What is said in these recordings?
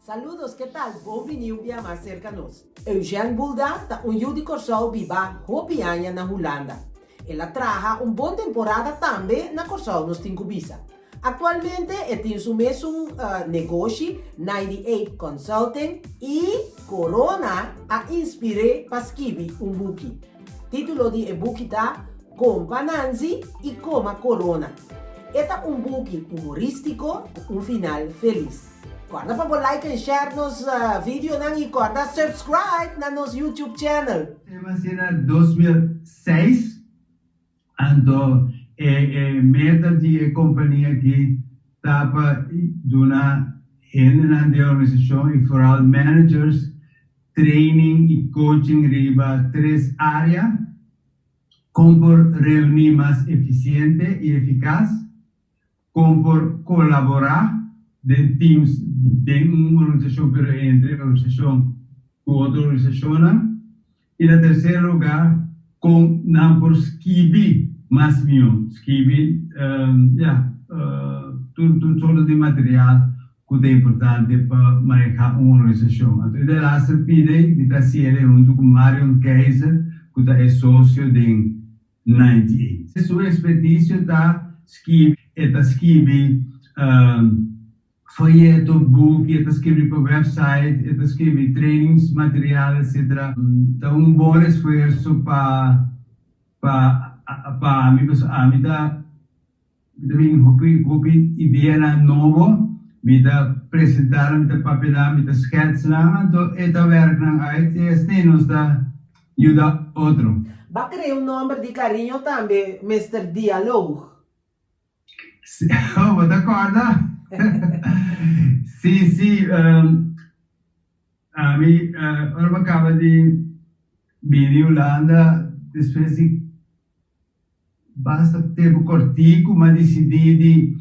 Saludos, ¿qué tal? Bom-vindo a mais cercanos. Eugênio Bulda está de Corsol viva hopi anos na Holanda. Ela traja boa temporada também na Corsol nos Tincubisa. Atualmente, tem su mesmo negócio 98 Consulting e Corona a inspire para escrever book. Título de e-book está Compa Nancy e Coma Corona. Esta book humorístico, final feliz. Guarda para like e share nos vídeo e guarda subscribe na nos YouTube channel. Mas era 2006, então meta de companhia que estava dando de organização e vooral managers, training e coaching riba 3 áreas, como reunir mais eficiente e eficaz, como colaborar de teams de uma organização pero entre organização com outra organização e na terceiro lugar com não por escrever mais meu escrever tudo de material que é importante para manejar uma organização. Então de lá se pide de estar junto com Marion Kaiser que é sócio de 98. Sua expertise está escrever folheto, book, escrever para website, escrever trainings, material, etc. Então, bom esforço para mim também ideia nova, me apresentar, me apresentar, me sketchar, então esta werk não uit, este nos dá ajuda outro. Vai criar nome de carinho também, Mr. Dialogue. Oh, d'accordo? Sì, ora acaba de vir em Holanda, depois de bastante tempo curtico, mas decidi de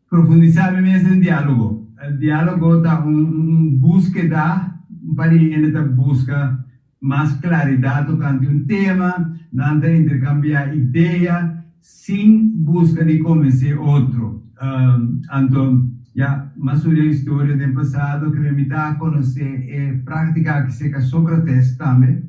profundizar mais em diálogo. O diálogo dá búsqueda, para ele busca mais claridade tocante tema, não intercambiar ideia, sem busca de convencer outro. Então, mas sobre a história do passado, que me dá a conhecer e praticar que seja Sócrates também.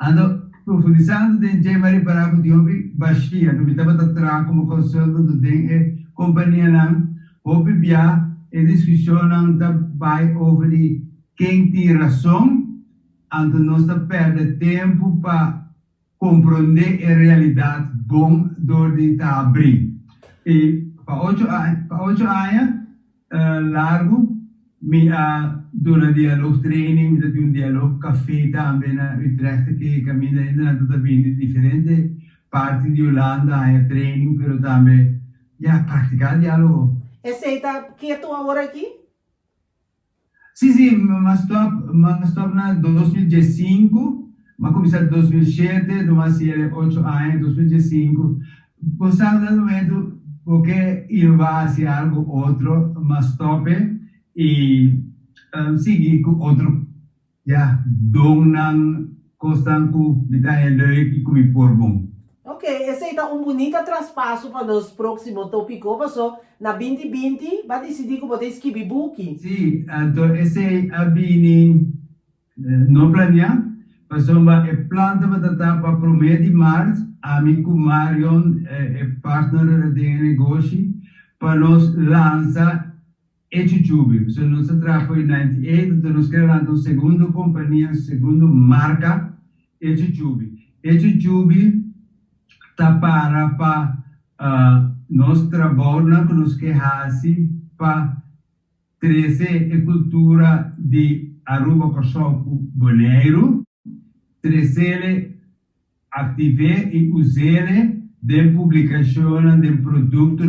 Então, profundizando em tema de parágrafo de hoje, baixia, então me estava atrás como conselho do DEN companhia não, hoje via e discussão não vai sobre quem tem razão, então nós perdemos tempo para compreender a realidade bom do de abrir. E para 8 anos, largo, me dona diálogo training, me diálogo café também na Utrecht, que caminha ainda também de diferentes partes de Holanda, há training, mas também praticar diálogo. Esse está quieto agora aqui? Sim, mas estou na 2015, mas começar em 2007, mas 8 anos, 2015, passado no momento, porque inovar hacia algo outro, mas top, e seguir com outro, donan, constant com vitória leuk e com me por bom. Ok, esse é bonito traspasso para os próximos tópicos, passou na 2020, vai decidir que você escrever book. Sim, então esse é bem não planear, passou a planta para o mês de março, amigo Marion é partner de negócio para nós lançar YouTube. Se nós trabalhamos em 98, então nós queremos lançar segunda companhia, segunda marca YouTube. YouTube está para nós trabalhamos com nós queremos para trazer a cultura de Aruba Corsol Boneiro, trazer ativar e usar de publicação de produto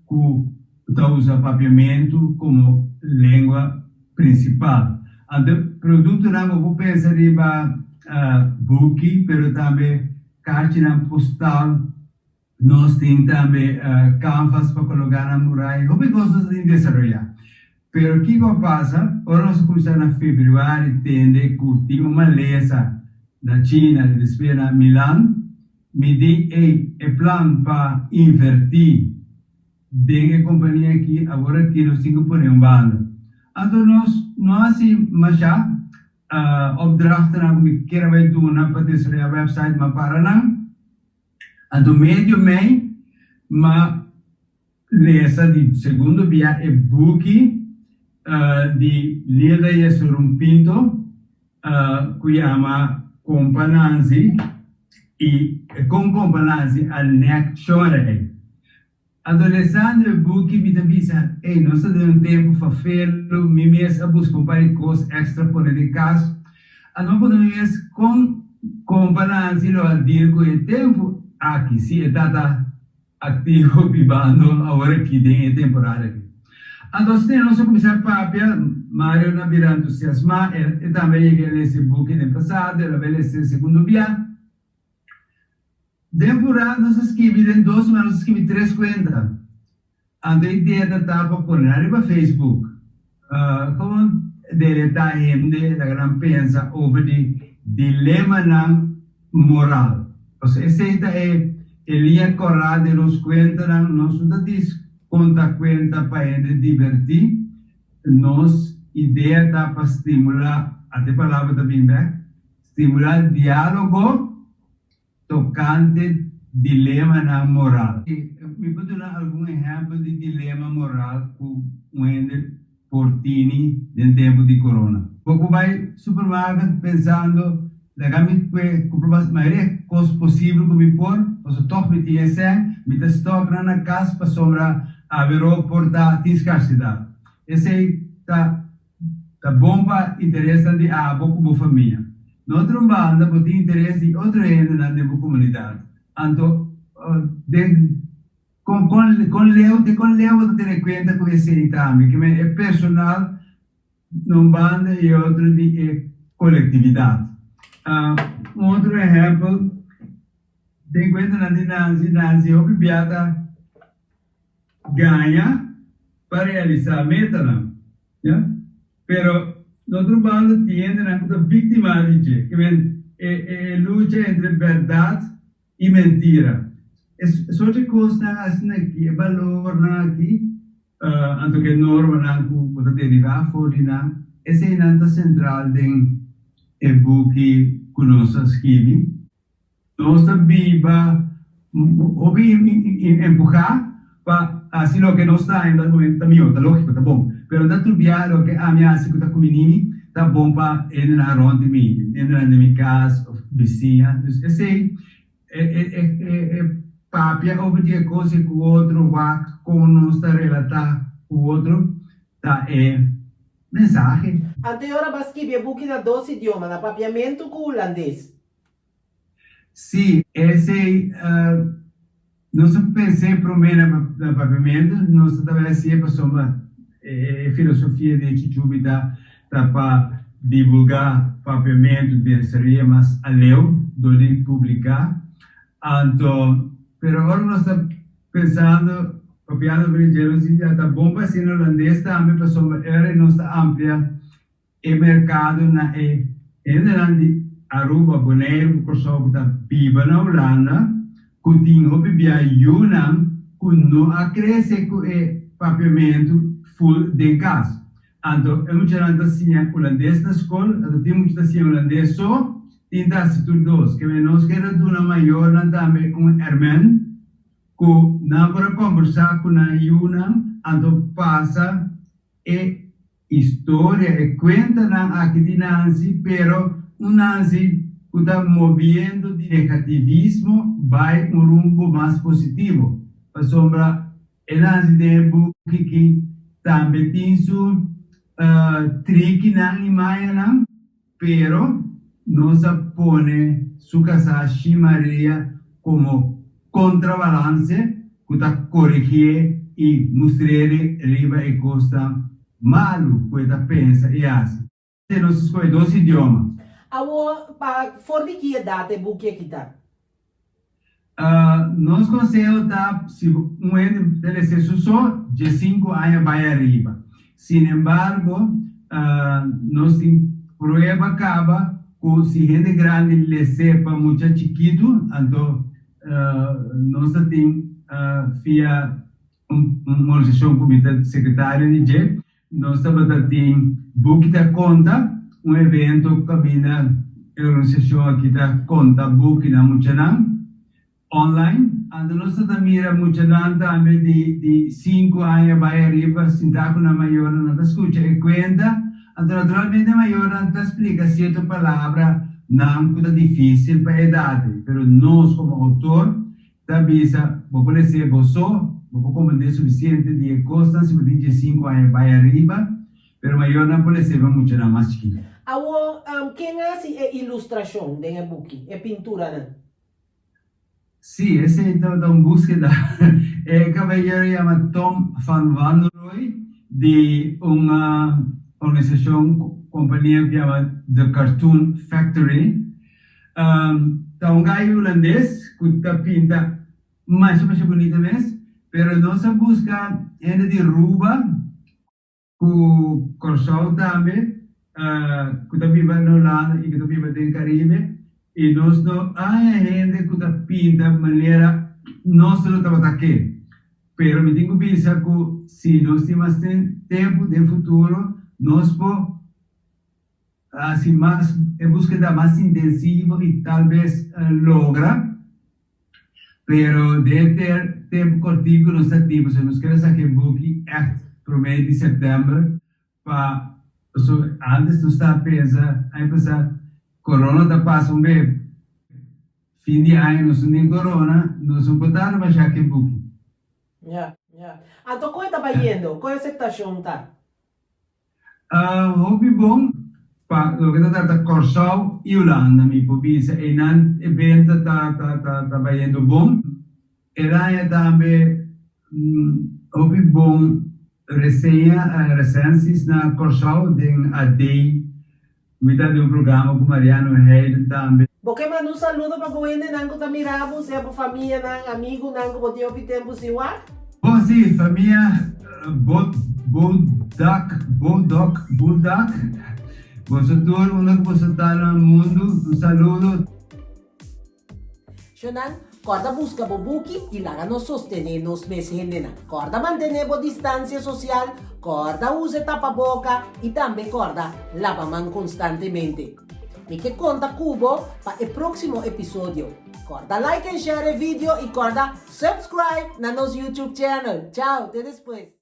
que usa papiamento como língua principal. Então, produto não vou pensar em book, mas também carta postal. Nós temos também canvas para colocar na muralha. Como coisas de desenvolver. Mas o que passa? Agora nós começamos em fevereiro, tende que tem uma lesa na China, depois na Milão, me di é plano para invertir de companhia aqui, agora aqui nós temos que pôr um banda. Então nós assim, mas já, opdrachten na que queira vai doen na para a website mas para não. Então meio mei, mas lesa de segundo via e-book de Leda Yesurum Pinto, que chama Compananzi, e com Compananzi al NEC Chorei. Adolescente e book me avisa, nós temos tempo para fazer, me mesmo a buscar para coisas extra por de casa. A não podemos com Compananzi lo a dir com o tempo aqui, se está ativo vivendo agora aqui dentro temporário. Então, nós começamos a papia, Mário na vira entusiasmado, e também ele esse book no passado, ele vai ler esse segundo dia. Temporada nós escrevemos em 2 mas nós escrevemos 3 contas. A ideia da tapa por para Facebook. Como deletar gente, da gran pensa over o dilema moral. Ou seja, essa é a linha correta de nos contas, nós não diz conta para gente divertir. Nos ideia da para estimular, até palavra também, estimular diálogo tocante dilema na moral. Me pode dar algum exemplo de dilema moral que o ende portini no tempo de corona. Pouco vai supermercado pensando, legalmente comprar a maioria coisa possível que me pôr, mas toch me tinha me te stock na casa para sombra haver portar escassidade. Esse tá bom para interessante a pouco família. Noutra banda, pode ter interesse de outra gente na comunidade. Então, com Leo, vou ter conta com esse também, que é personal, numa banda e outro de coletividade. Outro exemplo, tem conta na Nancy, o Bibiata ganha para realizar a meta, pero noutra banda tem na vítima de que luta entre verdade e mentira. Só de coisa assim aqui, valor aqui, anto que norma na que derivar fora na, essa é a central do e-book que nós escrevemos. Nós viva, hobby empurrar para assim o que nós está em momento também, tá lógico, tá bom. Pero da tubiar o que a minha segurança comunini tá bom para entrar na ronda de mim, entrar na minha casa, vizinha. Então, esse é papia over de coisa que o outro vai como nós está relatar o outro tá mensagem. Anterior a escrever book na 12 idiomas, na papiamento com holandês. Sim, esse nós pensei primeiro no papiamento, nós talvez sempre somos filosofia de Chichubita para divulgar papiamento de seria mas aleu do de publicar. Então, pero agora nós estamos pensando copiando brasileiro se já está bom para ser holandês também para somos era nossa amplia e mercado na de Aruba, Bonaire, Kosovo está viva na Holanda, que tem o bebia Yunnan, que não acresce com papiamento full de casa. Então, é muito gerante assim, holandês na escola, então tem muito assim holandês só, tem das tudo que nós queremos de uma maior também hermano, que não para conversar com a Yuna, então passa e história e conta na aqui de Nancy, pero Nancy que está movendo de negativismo vai rumbo mais positivo. Para sombra, Nancy tem que também tem su trick na imagem, pero não se põe su casa Maria como contrabalance que está corrigir e mostrar riba e costa malo que está pensa e assim. Nós escolhemos 2 idiomas. For de que idade book aqui tá? Nós conseguimos se deve ser só de 5 anos vai arriba. Sin embargo, nós prueba acaba que se gente grande le sepa muito chiquito, então nós tem via uma organização como secretário de JEP, nós estamos tendo book da conta, evento que a organização aqui da conta book na Muchanang, online, e nós estamos mirando Muchanang também de 5 anos para arriba, sintaco na maior, não está escuta e conta, naturalmente a maior não está explica certa palavra, não é difícil para a idade, mas nós como autor, também vou ser você, vou compreender suficiente de costas, se você tem 5 anos para arriba, mas maior não pode ser muito mais chiquito. Quem hace ilustração de book? É pintura, não? Sim, esse é então búsqueda. O caballero chama Tom van Wanrooy, de uma organização, companhia que chama The Cartoon Factory. Então, gajo holandês, que pinta mais bonito mesmo, pero nossa busca é de ruba, com corsol também, que também vai na Holanda e que também vai no Caribe, e nós não há gente que pinta de maneira, nós não estamos aqui, pero me tenho que pensar que se nós temos tempo de futuro, nós podemos assim mais búsqueda mais intensiva e talvez logra, pero de ter tempo curtinho nos ativos, nós queremos aqui book echt para o mês de setembro, para antes nós está pensando, aí pensar corona está passando bem, fim de ano nós não tem corona, nós não podemos baixar aqui book. Então, como está indo? Qual é a situação está? Hobby bom. Lo que está Corsol e Holanda, mi povisa, e nan evento está indo bom. E lá também houve bom recensões na Corsol, tem a day, mitad de programa com Mariano Heide também. Porque manda saludo para o ende nango tá mirabo, se a família nang amigo nango bote opi tempo se wa? Bom, sim, família Bulldog. Você todo mundo que você está no mundo, um saludo. Shonan, corda busca bobuki e larga nos sostener nos meses hendena. Corda mantener a distância social, corda use tapa-boca e também corda lava mão constantemente. E que conta cubo para o próximo episódio. Corda like e share o vídeo e corda subscribe na nosso YouTube channel. Tchau, até depois.